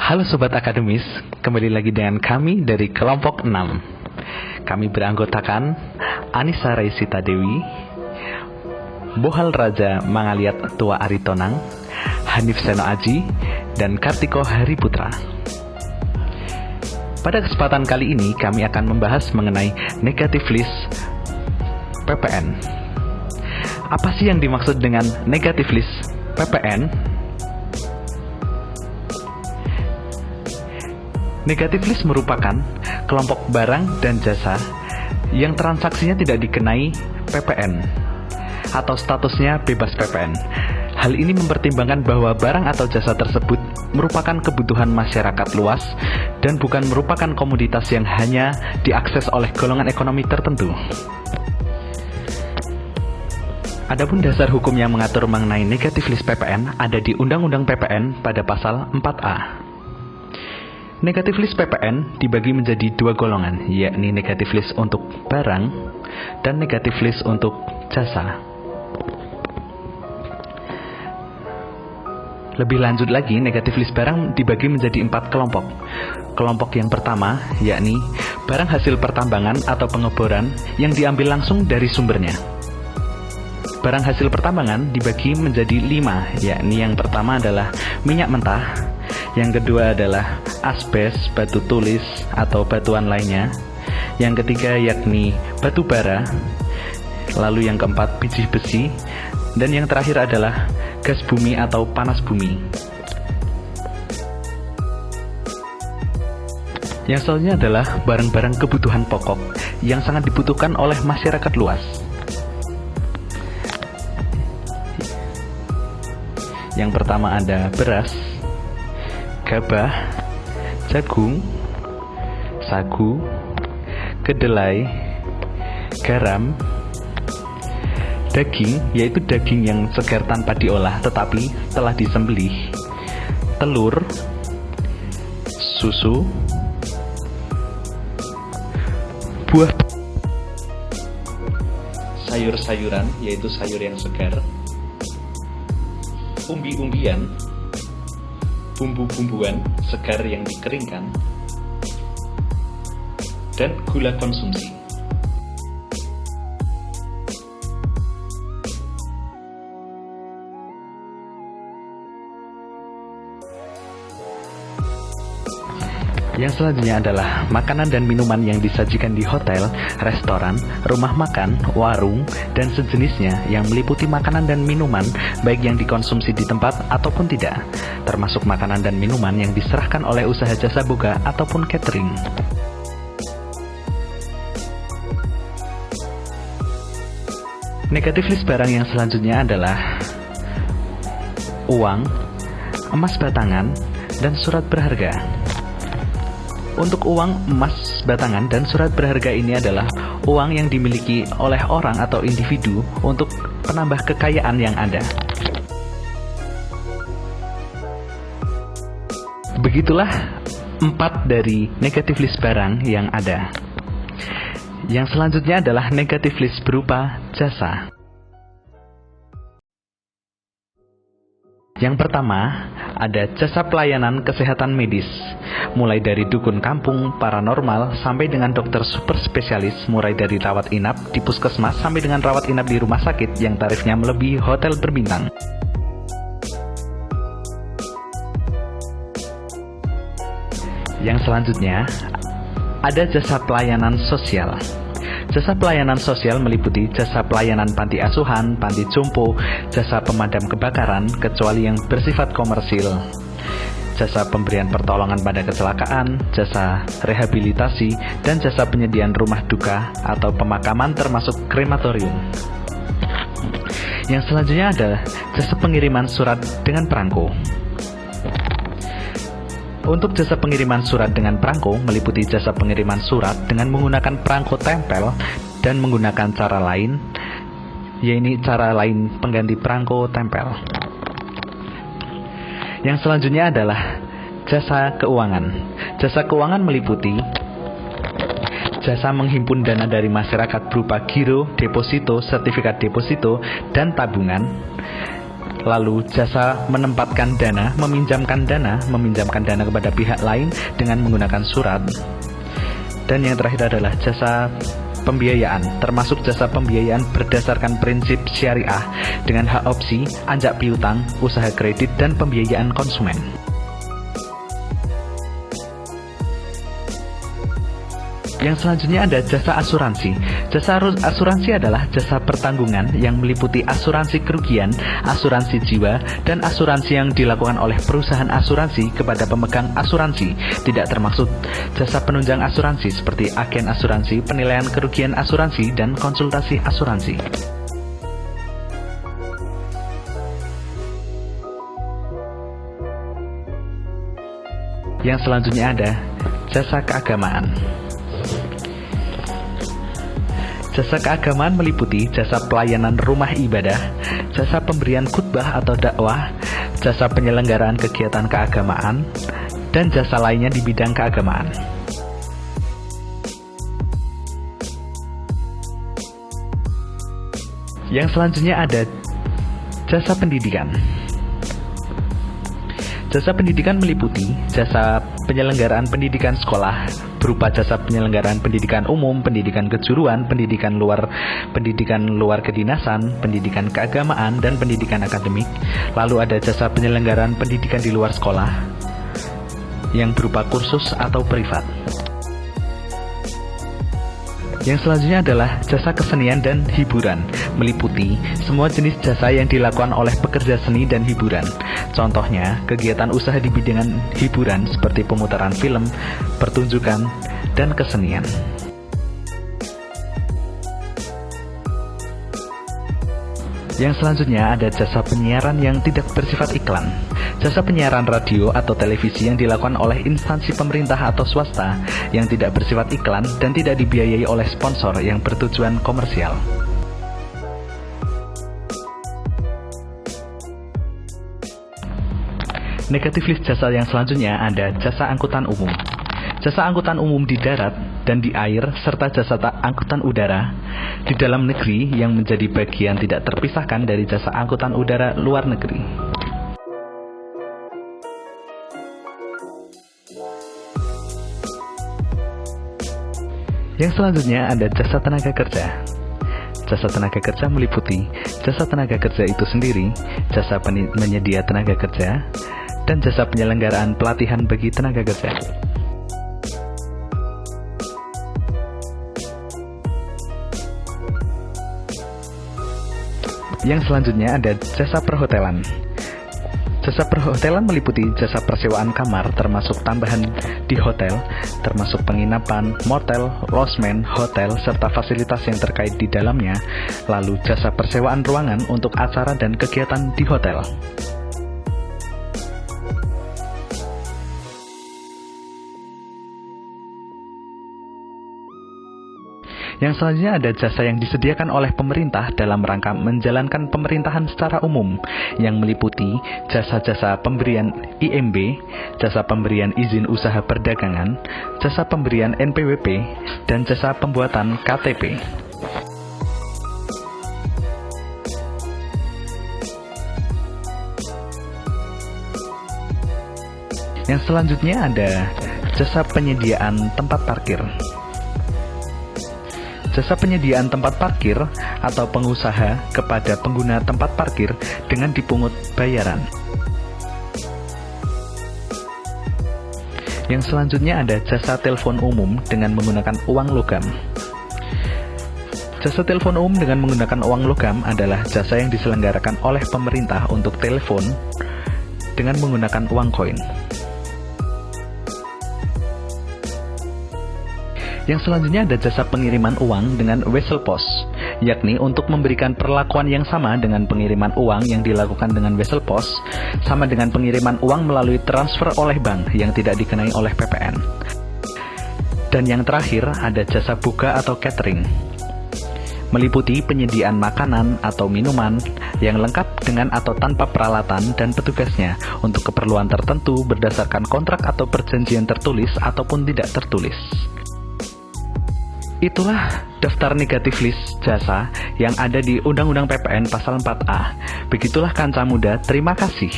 Halo Sobat Akademis, kembali lagi dengan kami dari kelompok 6. Kami beranggotakan Anissa Raisita Dewi, Bohal Raja Mangaliat Tua Aritonang, Hanif Seno Aji, dan Kartiko Hariputra. Pada kesempatan kali ini kami akan membahas mengenai negative list PPN. Apa sih yang dimaksud dengan negative list PPN? Negative list merupakan kelompok barang dan jasa yang transaksinya tidak dikenai PPN atau statusnya bebas PPN. Hal ini mempertimbangkan bahwa barang atau jasa tersebut merupakan kebutuhan masyarakat luas dan bukan merupakan komoditas yang hanya diakses oleh golongan ekonomi tertentu. Adapun dasar hukum yang mengatur mengenai negative list PPN ada di Undang-Undang PPN pada pasal 4A. Negative list PPN dibagi menjadi dua golongan, yakni negative list untuk barang dan negative list untuk jasa. Lebih lanjut lagi, negative list barang dibagi menjadi 4 kelompok. Kelompok yang pertama, yakni barang hasil pertambangan atau pengeboran yang diambil langsung dari sumbernya. Barang hasil pertambangan dibagi menjadi 5, yakni yang pertama adalah minyak mentah, yang kedua adalah asbes, batu tulis, atau batuan lainnya. Yang ketiga yakni batu bara. Lalu yang keempat biji besi. Dan yang terakhir adalah gas bumi atau panas bumi. Yang selanjutnya adalah barang-barang kebutuhan pokok yang sangat dibutuhkan oleh masyarakat luas. Yang pertama ada beras, gabah, jagung, sagu, kedelai, garam, daging, yaitu daging yang segar tanpa diolah tetapi telah disembelih, telur, susu, buah, sayur-sayuran, yaitu sayur yang segar, umbi-umbian, bumbu-bumbuan segar yang dikeringkan, dan gula konsumsi. Yang selanjutnya adalah makanan dan minuman yang disajikan di hotel, restoran, rumah makan, warung, dan sejenisnya yang meliputi makanan dan minuman baik yang dikonsumsi di tempat ataupun tidak, termasuk makanan dan minuman yang diserahkan oleh usaha jasa boga ataupun catering. Negative list barang yang selanjutnya adalah uang, emas batangan, dan surat berharga. Untuk uang, emas batangan, dan surat berharga ini adalah uang yang dimiliki oleh orang atau individu untuk penambah kekayaan yang ada. Begitulah 4 dari negative list barang yang ada. Yang selanjutnya adalah negative list berupa jasa. Yang pertama, ada jasa pelayanan kesehatan medis, mulai dari dukun kampung, paranormal, sampai dengan dokter super spesialis, mulai dari rawat inap di puskesmas sampai dengan rawat inap di rumah sakit yang tarifnya melebihi hotel berbintang. Yang selanjutnya, ada jasa pelayanan sosial. Jasa pelayanan sosial meliputi jasa pelayanan panti asuhan, panti jompo, jasa pemadam kebakaran, kecuali yang bersifat komersil, jasa pemberian pertolongan pada kecelakaan, jasa rehabilitasi, dan jasa penyediaan rumah duka atau pemakaman termasuk krematorium. Yang selanjutnya ada jasa pengiriman surat dengan perangko. Untuk jasa pengiriman surat dengan perangko meliputi jasa pengiriman surat dengan menggunakan perangko tempel dan menggunakan cara lain, yaitu cara lain pengganti perangko tempel. Yang selanjutnya adalah jasa keuangan. Jasa keuangan meliputi jasa menghimpun dana dari masyarakat berupa giro, deposito, sertifikat deposito, dan tabungan. Lalu jasa menempatkan dana, meminjamkan dana kepada pihak lain dengan menggunakan surat. Dan yang terakhir adalah jasa pembiayaan, termasuk jasa pembiayaan berdasarkan prinsip syariah dengan hak opsi, anjak piutang, usaha kredit, dan pembiayaan konsumen. Yang selanjutnya ada jasa asuransi. Jasa asuransi adalah jasa pertanggungan yang meliputi asuransi kerugian, asuransi jiwa, dan asuransi yang dilakukan oleh perusahaan asuransi kepada pemegang asuransi. Tidak termasuk jasa penunjang asuransi seperti agen asuransi, penilaian kerugian asuransi, dan konsultasi asuransi. Yang selanjutnya ada jasa keagamaan. Jasa keagamaan meliputi jasa pelayanan rumah ibadah, jasa pemberian khutbah atau dakwah, jasa penyelenggaraan kegiatan keagamaan, dan jasa lainnya di bidang keagamaan. Yang selanjutnya ada jasa pendidikan. Jasa pendidikan meliputi jasa penyelenggaraan pendidikan sekolah berupa jasa penyelenggaraan pendidikan umum, pendidikan kejuruan, pendidikan luar kedinasan, pendidikan keagamaan, dan pendidikan akademik. Lalu ada jasa penyelenggaraan pendidikan di luar sekolah yang berupa kursus atau privat. Yang selanjutnya adalah jasa kesenian dan hiburan, meliputi semua jenis jasa yang dilakukan oleh pekerja seni dan hiburan. Contohnya, kegiatan usaha di bidang hiburan seperti pemutaran film, pertunjukan, dan kesenian. Yang selanjutnya ada jasa penyiaran yang tidak bersifat iklan. Jasa penyiaran radio atau televisi yang dilakukan oleh instansi pemerintah atau swasta yang tidak bersifat iklan dan tidak dibiayai oleh sponsor yang bertujuan komersial. Negatif list jasa yang selanjutnya ada jasa angkutan umum. Jasa angkutan umum di darat dan di air, serta jasa angkutan udara di dalam negeri yang menjadi bagian tidak terpisahkan dari jasa angkutan udara luar negeri. Yang selanjutnya ada jasa tenaga kerja. Jasa tenaga kerja meliputi jasa tenaga kerja itu sendiri, jasa penyedia tenaga kerja, dan jasa penyelenggaraan pelatihan bagi tenaga kerja. Yang selanjutnya ada jasa perhotelan. Jasa perhotelan meliputi jasa persewaan kamar termasuk tambahan di hotel, termasuk penginapan, motel, losmen, hotel, serta fasilitas yang terkait di dalamnya, lalu jasa persewaan ruangan untuk acara dan kegiatan di hotel. Yang selanjutnya ada jasa yang disediakan oleh pemerintah dalam rangka menjalankan pemerintahan secara umum, yang meliputi jasa-jasa pemberian IMB, jasa pemberian izin usaha perdagangan, jasa pemberian NPWP, dan jasa pembuatan KTP. Yang selanjutnya ada jasa penyediaan tempat parkir. Jasa penyediaan tempat parkir atau pengusaha kepada pengguna tempat parkir dengan dipungut bayaran. Yang selanjutnya ada jasa telepon umum dengan menggunakan uang logam. Jasa telepon umum dengan menggunakan uang logam adalah jasa yang diselenggarakan oleh pemerintah untuk telepon dengan menggunakan uang koin. Yang selanjutnya ada jasa pengiriman uang dengan wesel pos, yakni untuk memberikan perlakuan yang sama dengan pengiriman uang yang dilakukan dengan wesel pos, sama dengan pengiriman uang melalui transfer oleh bank yang tidak dikenai oleh PPN. Dan yang terakhir ada jasa buka atau catering, meliputi penyediaan makanan atau minuman yang lengkap dengan atau tanpa peralatan dan petugasnya untuk keperluan tertentu berdasarkan kontrak atau perjanjian tertulis ataupun tidak tertulis. Itulah daftar negatif list jasa yang ada di Undang-Undang PPN Pasal 4A. Begitulah Kanca Muda, terima kasih.